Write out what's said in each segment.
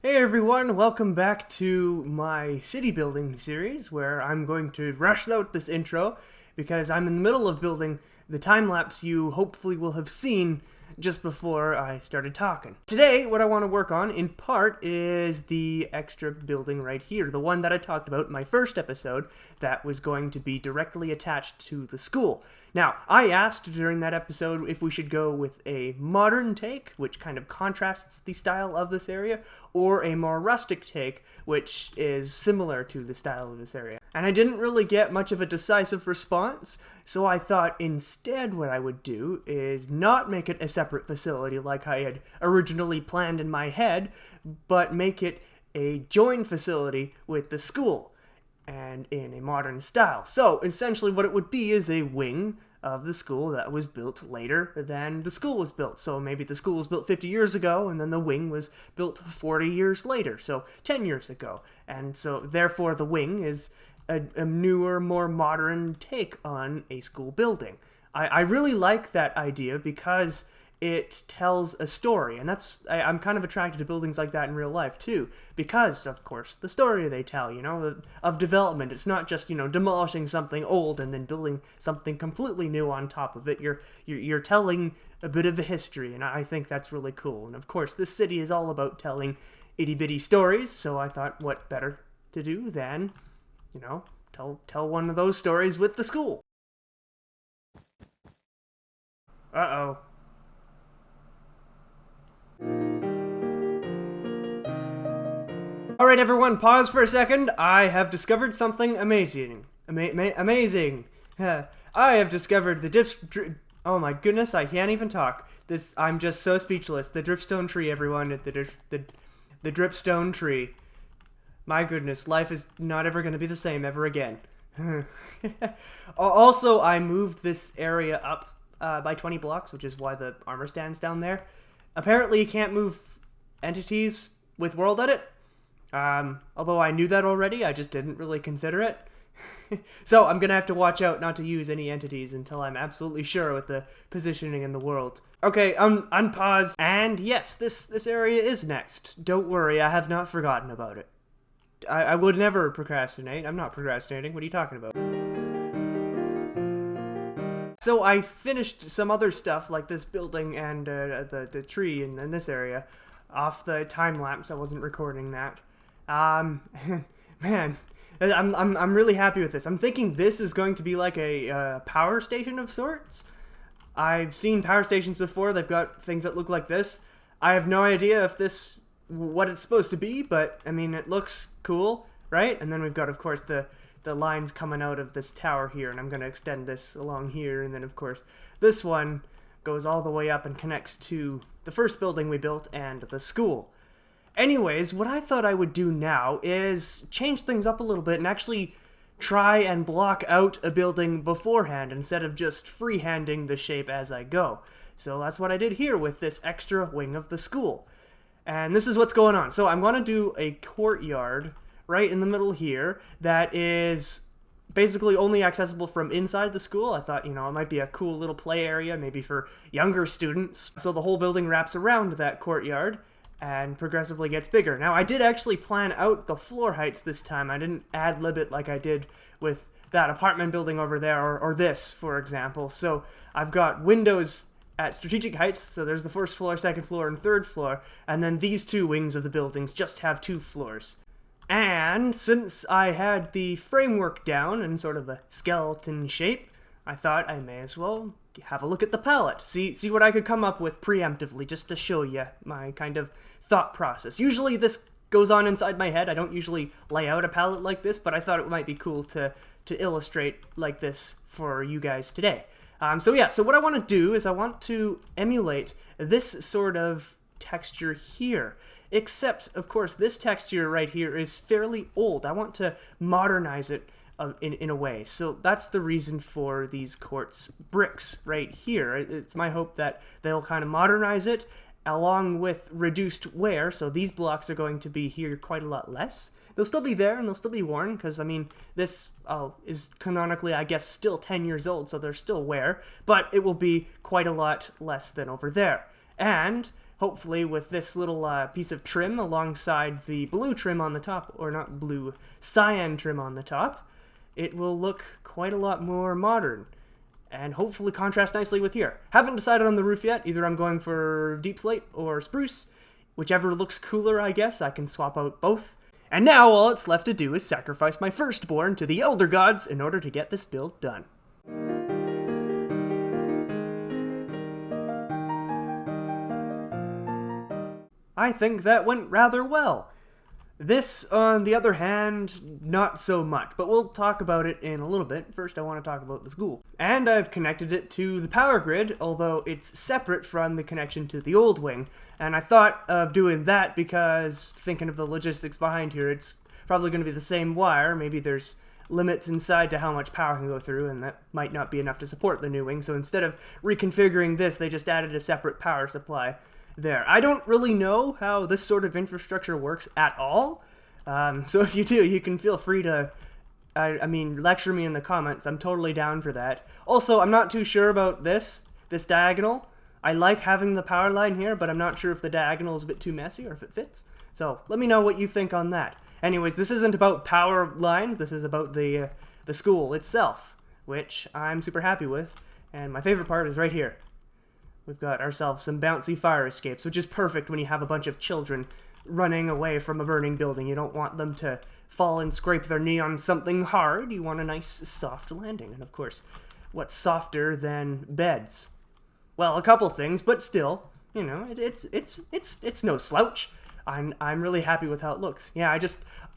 Hey everyone, welcome back to my city building series where I'm going to rush out this intro because I'm in the middle of building the time-lapse you hopefully will have seen just before I started talking. Today, what I want to work on, in part, is the extra building right here, the one that I talked about in my first episode that was going to be directly attached to the school. Now, I asked during that episode if we should go with a modern take, which kind of contrasts the style of this area, or a more rustic take, which is similar to the style of this area. And I didn't really get much of a decisive response, so I thought instead what I would do is not make it a separate facility like I had originally planned in my head, but make it a joined facility with the school, and in a modern style. So, essentially what it would be is a wing of the school that was built later than the school was built. So maybe the school was built 50 years ago, and then the wing was built 40 years later, so 10 years ago. And so, therefore, the wing is a newer, more modern take on a school building. I really like that idea because it tells a story, and I'm kind of attracted to buildings like that in real life too, because of course the story they tell, of development. It's not just demolishing something old and then building something completely new on top of it. You're telling a bit of a history, and I think that's really cool. And of course this city is all about telling itty bitty stories, so I thought what better to do than tell one of those stories with the school. Uh-oh. Alright everyone, pause for a second. I have discovered something amazing. Amazing. I have discovered the oh my goodness, I can't even talk. I'm just so speechless. The dripstone tree, everyone. The dripstone tree. My goodness, life is not ever going to be the same ever again. Also, I moved this area up by 20 blocks, which is why the armor stand's down there. Apparently, you can't move entities with world edit. Although I knew that already, I just didn't really consider it. So I'm gonna have to watch out not to use any entities until I'm absolutely sure with the positioning in the world. Okay, unpause. And yes, this area is next. Don't worry, I have not forgotten about it. I would never procrastinate. I'm not procrastinating. What are you talking about? So I finished some other stuff like this building and the tree in this area off the time lapse. I wasn't recording that. Man, I'm really happy with this. I'm thinking this is going to be like a power station of sorts. I've seen power stations before. They've got things that look like this. I have no idea if what it's supposed to be, but I mean, it looks cool, right? And then we've got, of course, the lines coming out of this tower here, and I'm going to extend this along here, and then, of course, this one goes all the way up and connects to the first building we built and the school. Anyways, what I thought I would do now is change things up a little bit and actually try and block out a building beforehand instead of just freehanding the shape as I go. So that's what I did here with this extra wing of the school. And this is what's going on. So I'm going to do a courtyard right in the middle here that is basically only accessible from inside the school. I thought, it might be a cool little play area, maybe for younger students. So the whole building wraps around that courtyard and progressively gets bigger. Now, I did actually plan out the floor heights this time. I didn't ad-lib it like I did with that apartment building over there, or this, for example. So I've got windows at strategic heights, so there's the first floor, second floor, and third floor, and then these two wings of the buildings just have 2 floors. And since I had the framework down in sort of a skeleton shape, I thought I may as well have a look at the palette, see what I could come up with preemptively, just to show you my kind of thought process. Usually this goes on inside my head. I don't usually lay out a palette like this, but I thought it might be cool to illustrate like this for you guys today. So what I want to do is I want to emulate this sort of texture here. Except, of course, this texture right here is fairly old. I want to modernize it in a way. So that's the reason for these quartz bricks right here. It's my hope that they'll kind of modernize it along with reduced wear. So these blocks are going to be here quite a lot less. They'll still be there and they'll still be worn because, I mean, this is canonically, I guess, still 10 years old, so there's still wear, but it will be quite a lot less than over there. And hopefully with this little piece of trim alongside the blue trim on the top, or not blue, cyan trim on the top, it will look quite a lot more modern and hopefully contrast nicely with here. Haven't decided on the roof yet. Either I'm going for deep slate or spruce. Whichever looks cooler, I guess. I can swap out both. And now all it's left to do is sacrifice my firstborn to the elder gods in order to get this build done. I think that went rather well. This, on the other hand, not so much, but we'll talk about it in a little bit. First, I want to talk about the school. And I've connected it to the power grid, although it's separate from the connection to the old wing. And I thought of doing that because, thinking of the logistics behind here, it's probably going to be the same wire. Maybe there's limits inside to how much power can go through, and that might not be enough to support the new wing. So instead of reconfiguring this, they just added a separate power supply there. I don't really know how this sort of infrastructure works at all, so if you do, you can feel free to, I mean, lecture me in the comments. I'm totally down for that. Also, I'm not too sure about this diagonal. I like having the power line here, but I'm not sure if the diagonal is a bit too messy or if it fits. So let me know what you think on that. Anyways, this isn't about power line. This is about the school itself, which I'm super happy with, and my favorite part is right here. We've got ourselves some bouncy fire escapes, which is perfect when you have a bunch of children running away from a burning building. You don't want them to fall and scrape their knee on something hard. You want a nice, soft landing. And of course, what's softer than beds? Well, a couple things, but still, you know, it's no slouch. I'm really happy with how it looks. Yeah,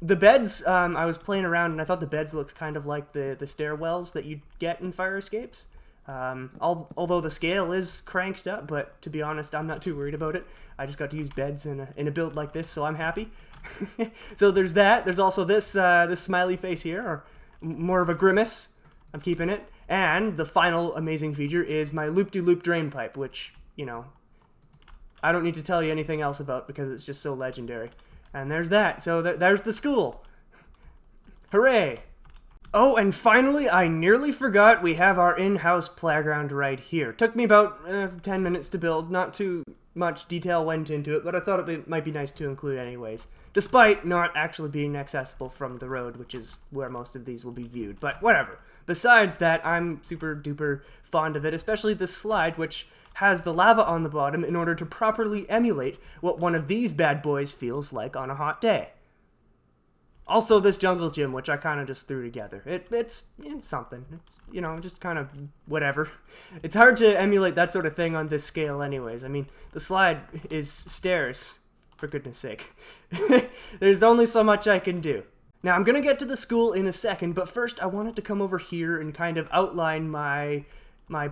the beds, I was playing around and I thought the beds looked kind of like the stairwells that you get in fire escapes. Although the scale is cranked up, but to be honest, I'm not too worried about it. I just got to use beds in a build like this, so I'm happy. So there's that. There's also this smiley face here, or more of a grimace. I'm keeping it. And the final amazing feature is my loop-de-loop drain pipe, which, you know, I don't need to tell you anything else about because it's just so legendary. And there's that. So there's the school. Hooray! Oh, and finally, I nearly forgot we have our in-house playground right here. Took me about 10 minutes to build. Not too much detail went into it, but I thought it might be nice to include anyways. Despite not actually being accessible from the road, which is where most of these will be viewed. But whatever. Besides that, I'm super duper fond of it, especially this slide, which has the lava on the bottom in order to properly emulate what one of these bad boys feels like on a hot day. Also, this jungle gym, which I kind of just threw together. It's something. It's, you know, just kind of whatever. It's hard to emulate that sort of thing on this scale anyways. I mean, the slide is stairs, for goodness sake. There's only so much I can do. Now, I'm going to get to the school in a second, but first I wanted to come over here and kind of outline my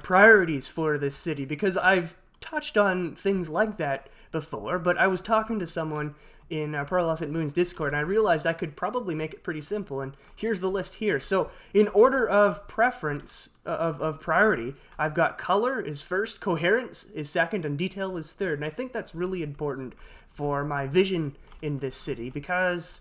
priorities for this city, because I've touched on things like that before, but I was talking to someone in Pearlescent Moon's Discord, and I realized I could probably make it pretty simple, and here's the list here. So, in order of preference, of priority, I've got color is first, coherence is second, and detail is third, and I think that's really important for my vision in this city, because,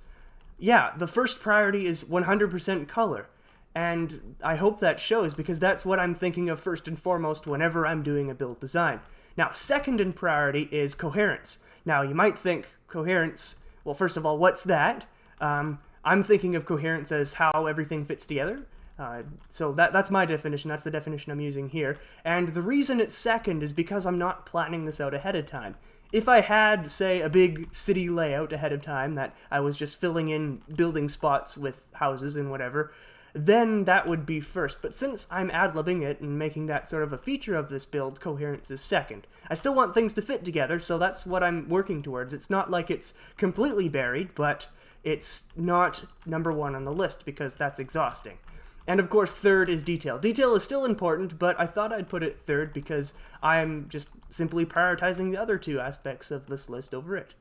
yeah, the first priority is 100% color, and I hope that shows, because that's what I'm thinking of first and foremost whenever I'm doing a build design. Now, second in priority is coherence. Now, you might think coherence, well, first of all, what's that? I'm thinking of coherence as how everything fits together. So that's my definition. That's the definition I'm using here. And the reason it's second is because I'm not planning this out ahead of time. If I had, say, a big city layout ahead of time that I was just filling in building spots with houses and whatever, then that would be first. But since I'm ad-libbing it and making that sort of a feature of this build, coherence is second. I still want things to fit together, so that's what I'm working towards. It's not like it's completely buried, but it's not number one on the list, because that's exhausting. And of course, third is detail. Detail is still important, but I thought I'd put it third because I'm just simply prioritizing the other two aspects of this list over it.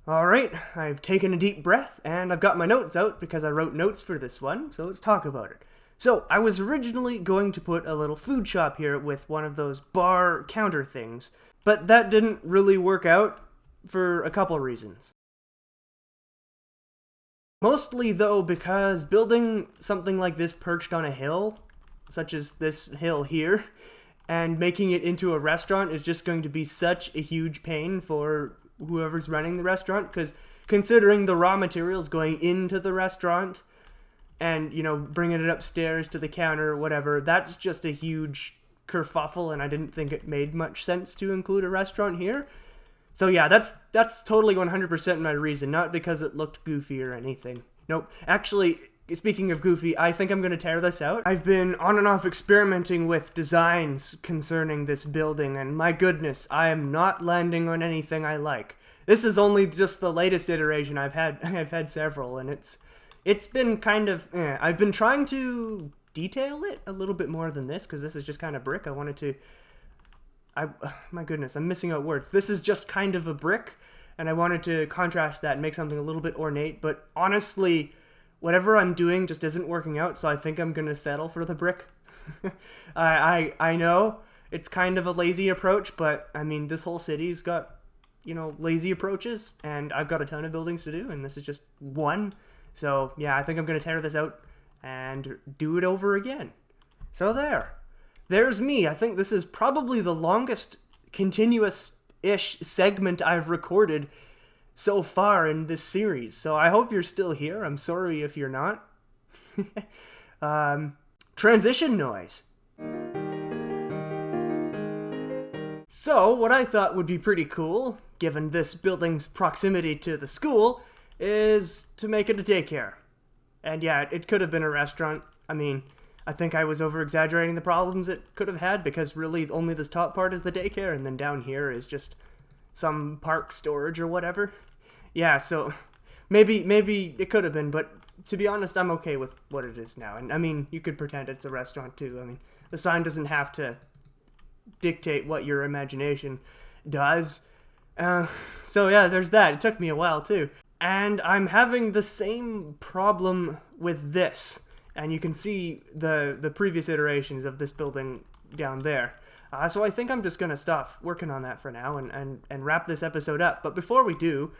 Alright, I've taken a deep breath, and I've got my notes out because I wrote notes for this one, so let's talk about it. So, I was originally going to put a little food shop here with one of those bar counter things, but that didn't really work out for a couple reasons. Mostly, though, because building something like this perched on a hill, such as this hill here, and making it into a restaurant is just going to be such a huge pain for whoever's running the restaurant, because considering the raw materials going into the restaurant and, you know, bringing it upstairs to the counter or whatever, that's just a huge kerfuffle, and I didn't think it made much sense to include a restaurant here. So yeah, that's totally 100% my reason, not because it looked goofy or anything. Nope. Actually, speaking of goofy, I think I'm going to tear this out. I've been on and off experimenting with designs concerning this building, and my goodness, I am not landing on anything I like. This is only just the latest iteration. I've had several, and it's been kind of I've been trying to detail it a little bit more than this, because this is just kind of brick. I wanted to... my goodness, I'm missing out words. This is just kind of a brick, and I wanted to contrast that and make something a little bit ornate, but honestly, whatever I'm doing just isn't working out, so I think I'm gonna settle for the brick. I know it's kind of a lazy approach, but I mean, this whole city's got, you know, lazy approaches, and I've got a ton of buildings to do, and this is just one. So yeah, I think I'm gonna tear this out and do it over again. So there's me. I think this is probably the longest continuous-ish segment I've recorded so far in this series. So I hope you're still here. I'm sorry if you're not. Transition noise. So what I thought would be pretty cool, given this building's proximity to the school, is to make it a daycare. And yeah, it could have been a restaurant. I mean, I think I was over-exaggerating the problems it could have had, because really only this top part is the daycare, and then down here is just some park storage or whatever. Yeah, so maybe it could have been, but to be honest, I'm okay with what it is now. And I mean, you could pretend it's a restaurant too. I mean, the sign doesn't have to dictate what your imagination does. So yeah, there's that. It took me a while too. And I'm having the same problem with this. And you can see the previous iterations of this building down there. So I think I'm just going to stop working on that for now and wrap this episode up. But before we do,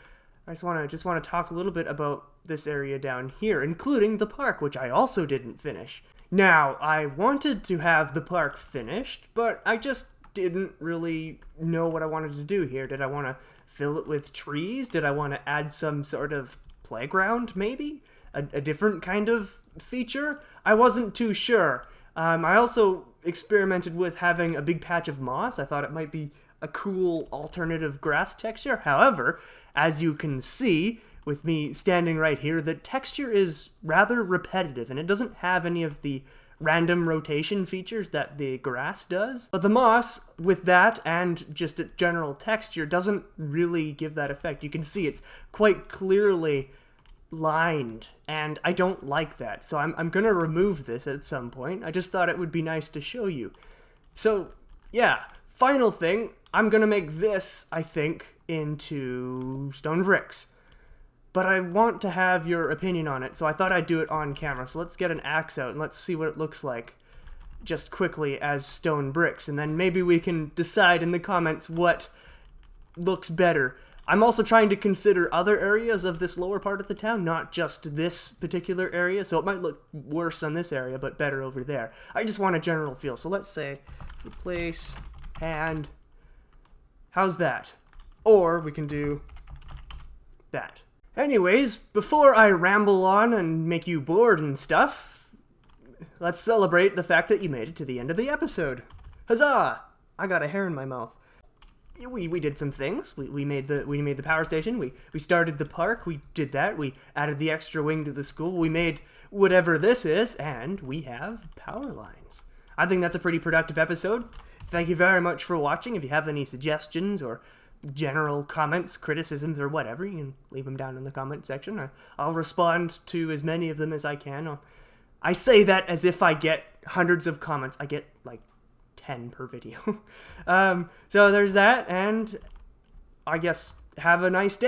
I just want to talk a little bit about this area down here, including the park, which I also didn't finish. Now, I wanted to have the park finished, but I just didn't really know what I wanted to do here. Did I want to fill it with trees? Did I want to add some sort of playground, maybe? A different kind of feature? I wasn't too sure. I also experimented with having a big patch of moss. I thought it might be a cool alternative grass texture. However, as you can see with me standing right here, the texture is rather repetitive, and it doesn't have any of the random rotation features that the grass does. But the moss, with that and just its general texture, doesn't really give that effect. You can see it's quite clearly lined, and I don't like that. So I'm gonna remove this at some point. I just thought it would be nice to show you. So yeah, final thing, I'm gonna make this, I think, into stone bricks. But I want to have your opinion on it, so I thought I'd do it on camera. So let's get an axe out and let's see what it looks like just quickly as stone bricks, and then maybe we can decide in the comments what looks better. I'm also trying to consider other areas of this lower part of the town, not just this particular area, so it might look worse on this area, but better over there. I just want a general feel, so let's say replace and how's that? Or we can do that. Anyways, before I ramble on and make you bored and stuff, let's celebrate the fact that you made it to the end of the episode. Huzzah! I got a hair in my mouth. We did some things. We made the power station. We started the park. We did that. We added the extra wing to the school. We made whatever this is, and we have power lines. I think that's a pretty productive episode. Thank you very much for watching. If you have any suggestions or general comments, criticisms, or whatever, you can leave them down in the comment section. I'll respond to as many of them as I can. I say that as if I get hundreds of comments. I get like 10 per video. So there's that, and I guess have a nice day.